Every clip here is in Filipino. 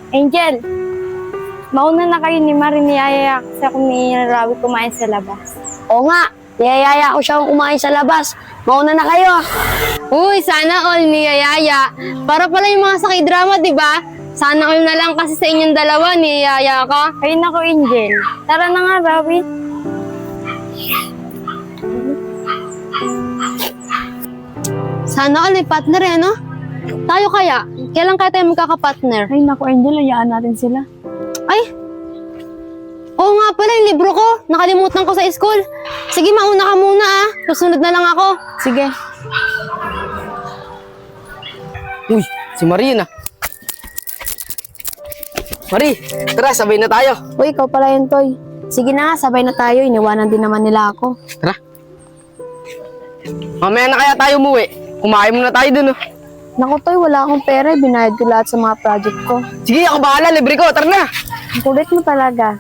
Angel, mauna na kayo ni Marie, niyayaya kasi ako ni Rawi kumain sa labas. Oo nga, niyayaya ko siyang kumain sa labas. Mauna na kayo. Uy, sana all niyayaya. Para pala yung mga sakay drama, di ba? Sana all na lang kasi sa inyong dalawa, niyayaya ka. Ay nako, Angel. Tara na nga, Rawi. Sana all may partner eh, no? Tayo kaya? Kailan kaya tayo magkakapartner? Ay nako, Angel, hayaan natin sila. Ay! Oo nga pala, yung libro ko. Nakalimutan ko sa school. Sige, mauna ka muna ah. Susunod na lang ako. Sige. Uy, si Marie na. Marie, tara, sabay na tayo. Uy, ikaw pala yun, Toy. Sige na, sabay na tayo. Iniwanan din naman nila ako. Tara. Mamaya na kaya tayo umuwi. Kumain muna tayo dun, oh. Naku, Toy, wala akong pera. Binayad ko lahat sa mga project ko. Sige, ako bahala. Libre ko. Tara na. Ang kulit mo talaga.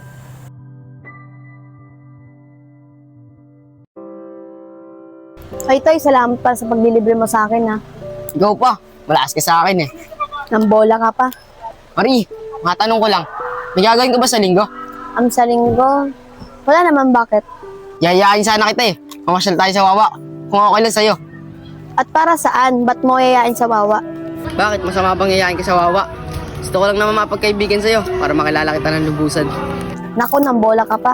Ay, Toy, salamat pa sa paglilibre mo sa akin, ha. Ikaw pa. Malakas ka sa akin, eh. Nambola ka pa. Marie, matanong ko lang. May gagawin ka ba sa linggo? Sa linggo. Wala naman bakit. Yayain sana kita, eh. Mamasyal tayo sa Wawa. Kung okay lang sa'yo. At para saan? Ba't mo yayain sa wawa? Bakit? Masama bang yayain ka sa Wawa? Gusto ko lang naman mapagkaibigan sa'yo para makilala kita ng lubusan. Naku, nambola ka pa.